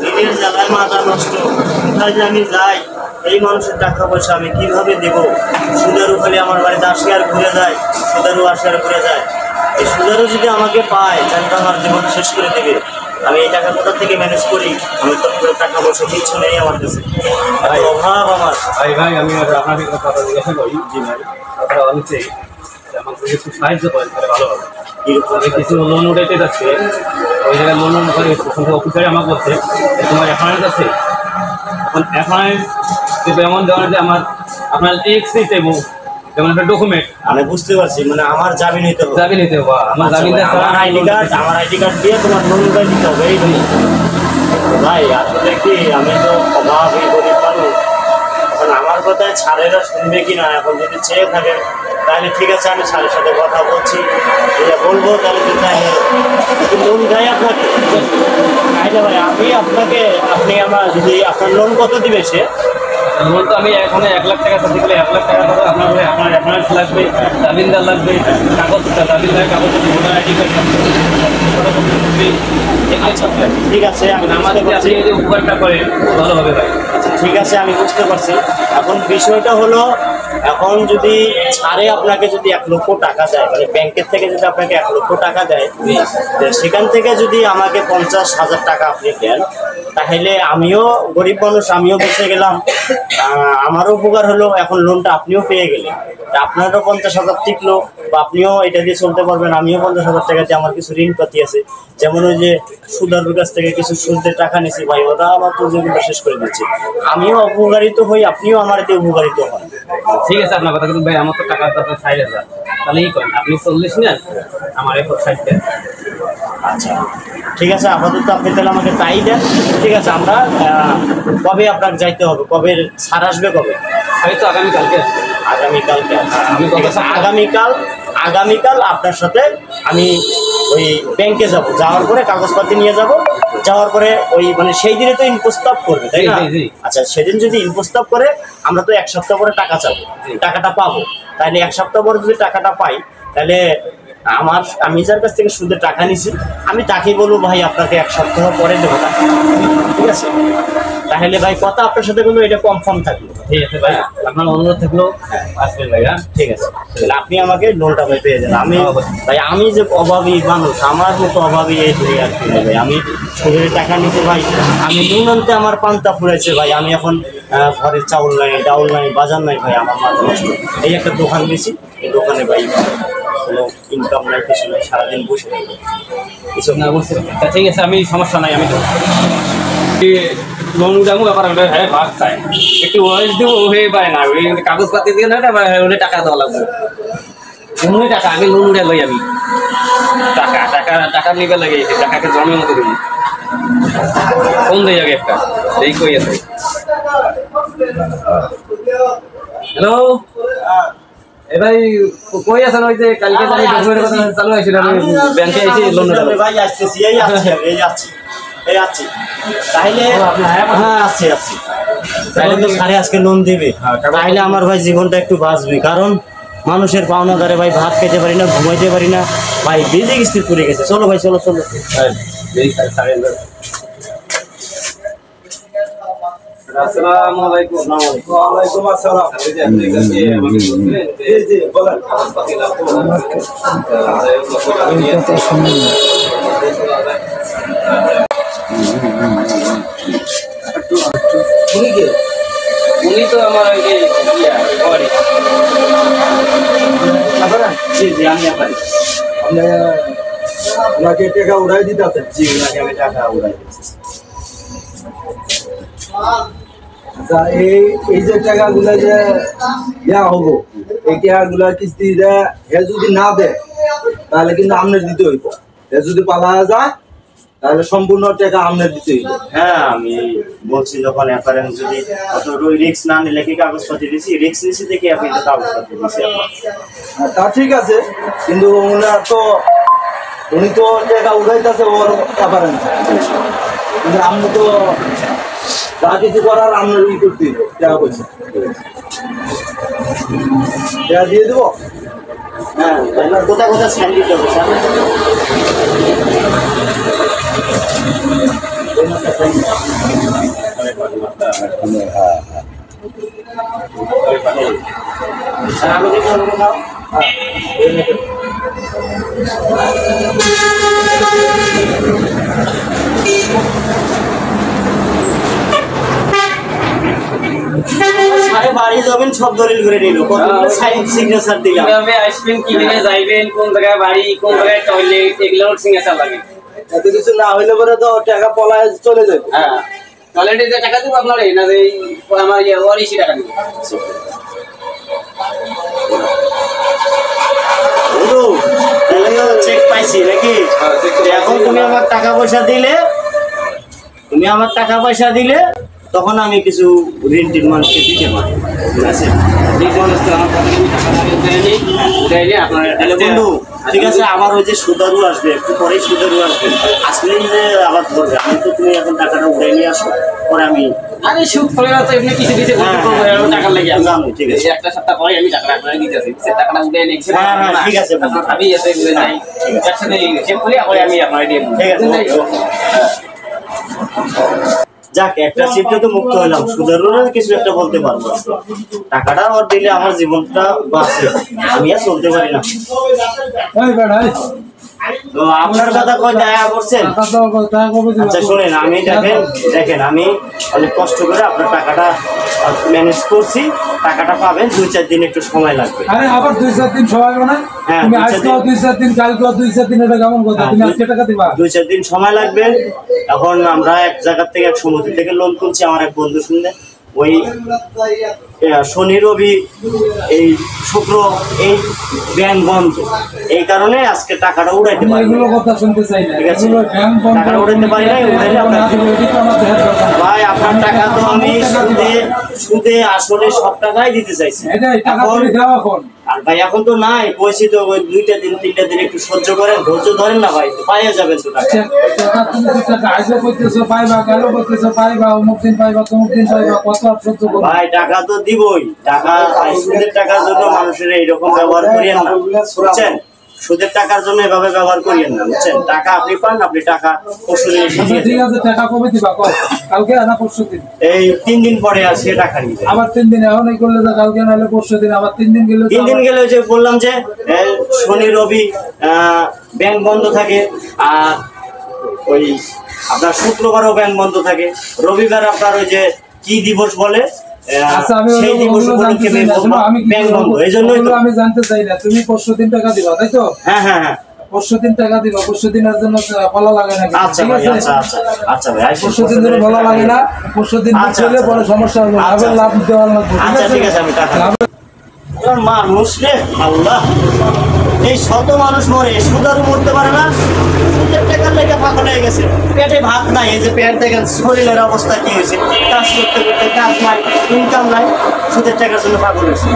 ঋণের জ্বালায় মাথা নষ্ট। কোথায় যে আমি যাই, এই মানুষের টাকা পয়সা আমি কিভাবে দেব? সুদারু খালি আমার বাড়িতে আসে আর ঘুরে যায়, সুদারু আসে আর ঘুরে যায়। এই সুদারু যদি আমাকে পায় তাহলে তো আমার জীবন শেষ করে দেবে। আমি এই টাকা কোথা থেকে ম্যানেজ করি? আমি তো টাকা পয়সা কিচ্ছু নেই আমার কাছে, অভাব আমার। ভাই আমি আপনাকে কথা জিজ্ঞাসা করি। জি ভাই, আপনারা অনেকে আমাকে একটু সাহায্য করেন তাহলে ভালো হবে। কিছু লোন উঠাইতে যাচ্ছে, ওই জায়গায় লোন করে অফিসারে আমাকে বলছে তোমার অ্যাকাউন্ট আছে, এখন অ্যাকাউন্ট এমন ধরনের যে আপনার এক্সই দেবো, যেমন একটা ডকুমেন্ট। আমি বুঝতে পারছি, মানে আমার জামিন নিতে হবে। জামিন নিতে হবে, আমার জামিন আমার আইডি কার্ড দিয়ে তোমার লোন উঠাই দিতে হবে। এই ভাই আসলে কি, আমি তো অভাবী গরিব মানুষ। এখন আমার কথায় ছাড়েরা শুনবে কি না, এখন যদি চেয়ে থাকে তাহলে ঠিক আছে, আমি স্যারের সাথে কথা বলছি, বলবো তাহলে লোন দেয় আপনাকে। তাহলে ভাই আপনি আমার যদি আপনার লোন কত দিবে সে? লোন তো আমি এখানে 1 লাখ টাকা চাচ্ছি, 1 লাখ টাকা ধরো আপনার অ্যাকাউন্ট লাগবে, জামিনদার লাগবে, জামিনদার কাগজ, ভোটার আইডি কার্ড। ঠিক আছে, আমাদের আপনি যদি উপকারটা করেন ভালো হবে ভাই। ঠিক আছে, আমি বুঝতে পারছি। এখন বিষয়টা হলো, এখন যদি ছাড়ে আপনাকে যদি 1 লক্ষ টাকা দেয়, মানে ব্যাংকের থেকে যদি আপনাকে 1 লক্ষ টাকা দেয়, সেখান থেকে যদি আমাকে 50,000 টাকা আপনি দেন, তাহলে আমিও গরিব মানুষ, আমিও বেঁচে গেলাম, আমারও উপকার হলো। এখন লোনটা আপনিও পেয়ে গেলেন, আপনারও 50,000 টিকলো, বা আপনিও এটা দিয়ে চলতে পারবেন। আমিও 50,000 টাকা দিয়ে আমার কিছু ঋণ পাতি আছে, যেমন ওই যে সুদারুর কাছ থেকে কিছু সুদের টাকা নিয়েছি ভাই, ওরা আমার তো যেগুলো শেষ করে দিচ্ছে। আমিও উপকারিত হই, আপনিও আমার দিয়ে উপকারিত হন। ঠিক আছে আপনার কথা, কিন্তু ভাই আমার তো টাকা দরকার 60,000, তাহলে এই করেন আপনি 40 নেন, আমার 60 দেন। আচ্ছা ঠিক আছে, আপাতত আপনি তাহলে আমাকে তাই দেন। ঠিক আছে, আমরা কবে আপনাকে যাইতে হবে? কবে ছাড় আসবে? কবে? হয়তো আগামীকালকে। আগামীকালকে? আমি আগামীকাল আপনার সাথে আমি ওই ব্যাংকে যাব, যাওয়ার পরে কাগজপাতি নিয়ে যাব, যাওয়ার পরে ওই মানে সেই দিনে তো ইনপ্রস্তাব করবে, তাই না? আচ্ছা, সেদিন যদি ইনপ্রস্তাব করে আমরা তো 1 সপ্তাহ পরে টাকা চাবো, টাকাটা পাবো। তাহলে 1 সপ্তাহ পরে যদি টাকাটা পাই, তাহলে আমি যার কাছ থেকে সুদে টাকা নিছি, আমি তাকেই বলবো ভাই আপনাকে 1 সপ্তাহ পরে দেবো টাকা। ঠিক আছে, তাহলে ভাই কথা আপনার সাথে কিন্তু এটা কনফার্ম থাকলো। ঠিক আছে ভাই, আপনার অনুরোধ থাকলো আসবেন ভাই। হ্যাঁ ঠিক আছে, তাহলে আপনি আমাকে লোনটা ভাই পেয়ে যান। আমি যে অভাবী মানুষ, আমার মতো অভাবী এই আর কি ভাই। আমি সুদের টাকা নিতে ভাই, আমি নুন আনতে আমার পান্তা ফুরাইছে ভাই। আমি এখন ঘরে চাউল নাই, ডাউল নাই, বাজার নাই ভাই, আমার মাথা নষ্ট। এই একটা দোকান দিয়েছি, এই দোকানে ভাই কোনো ইনকাম নাই, কিছু নাই, সারাদিন বসে থাকি এসব না বুঝতে। ঠিক আছে, আমি সমস্যা নাই, আমি তো লোন উঠাবো, আবার হ্যাঁ ভাগ চাই, একটু ওয়েস দেবো হয়ে পায় না, ওই কাগজপাতি দিয়ে না ওটা টাকা দেওয়া লাগবে। কোনো টাকা আগে লোন উঠে লই, আমি টাকা নিবে লাগে, টাকাকে জমে মতো দেবো। কোন দেয় আগে একটা এই কই আছে? হ্যালো ভাই, কই আছেন? ওই যে কালকে চালু হয়েছিল, আমি ব্যাংকে এসে লোন ভাই আসতেছি, এই আছি। তাহলে হ্যাঁ আসছি। তাহলে তো স্যারে আজকে লোন দেবে, তাহলে আমার ভাই জীবনটা একটু বাঁচবে। কারণ মানুষের পাওনাদারে ভাই ভাত খেতে পারি না, ঘুমাইতে পারি না ভাই, বেজে স্থির করে গেছে। চলো ভাই, চলো। আসসালামু আলাইকুম। ওয়ালাইকুম আসসালাম। উনি তো আমার ওই যে ওনাকে টাকা উড়াই দিতে আছেন? জি, ওনাকে আমি টাকা উড়াই দিচ্ছি। আচ্ছা, এই যে টাকাগুলো যে দেওয়া হবো, এই টাকাগুলো কিস্তি যদি না দেয় তাহলে কিন্তু আপনার দিতে হইব। যদি পালা যায় তাহলে সম্পূর্ণ টাকা আপনার দিতে হইব। হ্যাঁ, আমি বলছি যখন অ্যাপারেন্স যদি রিক্স না নিলে কি কাগজপত্র দিচ্ছি, রিক্স নিচ্ছি দেখি আপনি কাগজপত্র দিচ্ছি। তা ঠিক আছে, কিন্তু উনি তো টাকা উঠাইতেছে ওর অ্যাপারেন্স, কিন্তু আপনি তো যা কিছু করার আপনার করতে হইব। টাকা পয়সা টাকা দিয়ে দেবো। হ্যাঁ, কোথায় সাইন দিতে হবে স্যার? আমি দেখি অন্য কোথাও। সাড়ে বাড়ি যাবেন সব দলিল করে নিল, কতগুলো সাইন সিগনেচার দিলাম। কিভাবে আসবেন, কিভাবে যাইবেন, কোন জায়গায় বাড়ি, কোন জায়গায় টয়লেট, এগুলোর সিগনেচার লাগে। এত কিছু না হইলে পরে তো টাকা পলায় চলে যাবে। হ্যাঁ, টয়লেটে যে টাকা দিব আপনার, এই না যে আমার ওয়ারিশি টাকা দিব। বন্ধু, তাহলে তো চেক পাইছি নাকি? এখন তুমি আমার টাকা পয়সা দিলে, তখন আমি কিছু ঋণ টিন মানুষকে দিতে পারি, ঠিক আছে? তাহলে বন্ধু ঠিক আছে, আবার ওই যে সুদারু আসবে, একটু পরেই সুদারু আসবে, আসলেই যে আবার ধরবে। আমি তো তুমি এখন টাকাটা উঠে নিয়ে আসো, পরে আমি আরে সুদ করে তো এমনি কিছু কিছু টাকা লাগে জানো, ঠিক আছে? একটা সপ্তাহ পরে আমি টাকাটা আপনাকে দিতেছি, টাকাটা উঠে নিয়ে ঠিক আছে বন্ধু। আমি এসে ঘুরে যাই, একসাথে চেক করে পরে আমি আপনাকে দিয়ে দেবো। ঠিক আছে। যাক, একটা চিন্তা তো মুক্ত হলাম, সুদারুরা কিছু একটা বলতে পারবো। টাকাটা ওর দিলে আমার জীবনটা বাঁচে, আমি আর চলতে পারি না। তো আপনার কথা কয় দেখা করছেন? আচ্ছা শোনেন, আমি দেখেন আমি অনেক কষ্ট করে আপনার টাকাটা ম্যানেজ করছি, টাকাটা পাবেন, 2-4 দিন একটু সময় লাগবে। আরে আবার 2-4 দিন সময় হবে না? হ্যাঁ, তুমি আজকেও 2-4 দিন, কালকেও 2-4 দিন, এটা কেমন কথা? তুমি আজকে টাকা দিবা? 2-4 দিন সময় লাগবে। এখন আমরা এক জায়গা থেকে, এক সমিতি থেকে লোন তুলছি, আমার এক বন্ধু শুনলে, ওই শনি রবি এই শুক্র এই ব্যাংক বন্ধ, এই কারণে আজকে টাকাটা উড়াইতে আমি পারি। এগুলো কথা শুনতে চাই না। ঠিক আছে, এগুলো ব্যাংক বন্ধ টাকাটা উড়াইতে পারি না, উড়াইলে আপনার ভাই আপনার টাকা তো আমি সুদে আসলে সব টাকাই দিতে চাইছি। আর ভাই এখন তো নাই, কইছি তো ওই 2-3 দিন একটু সহ্য করেন, ধৈর্য ধরেন না ভাই, তো পাইয়া যাবেন তো টাকা। ভাই টাকা তো দিবই, টাকা সুদের টাকার জন্য মানুষের এইরকম ব্যবহার করিয়েন না, বুঝছেন? সুদের টাকার জন্য এভাবে ব্যবহার করিয়েন না, বুঝছেন? টাকা আপনি পান, আপনি টাকা পরশু দিন এসে দিয়ে ঠিক আছে, টাকা কবে দিবা? কালকে না পরশু দিন? এই 3 দিন পরে আসে টাকা নিবে। আবার 3 দিন এখন এই করলে তো কালকে নাহলে পরশু দিন, আবার 3 দিন গেলে 3 দিন গেলে ওই যে বললাম যে শনি রবি ব্যাংক বন্ধ থাকে, আর ওই আপনার শুক্রবারও ব্যাংক বন্ধ থাকে, রবিবার আপনার ওই যে কি দিবস বলে আচ্ছা, আমি সেই দিবস উপলক্ষে ব্যাংক বন্ধ, এই জন্যই তো আমি জানতে চাই না। তুমি পরশু দিন টাকা দিবা, তাই তো? হ্যাঁ হ্যাঁ হ্যাঁ, পরশু দিন টাকা দিবা, পরশু দিনের জন্য ভালো লাগে না? আচ্ছা ঠিক ভাই, আছে, আচ্ছা আচ্ছা আচ্ছা ভাই, পরশু দিন ধরে ভালো লাগে না, পরশু দিন আচ্ছা, চলে আচ্ছা। পরে সমস্যা হবে, আচ্ছা, আবার লাভ দেওয়া লাগবে। আচ্ছা ঠিক আছে, আমি টাকা মানুষ রে আল্লাহ, এই শত মানুষ মরে, সুদারু মরতে পারে না, সুদের টাকার লেগে ফাঁকা হয়ে গেছে, পেটে ভাত নাই, এই যে পেট দেখেন শরীরের অবস্থা কি হয়েছে, কাজ করতে করতে কাজ নাই, ইনকাম নাই, সুদের টাকার জন্য পাগল হয়েছে।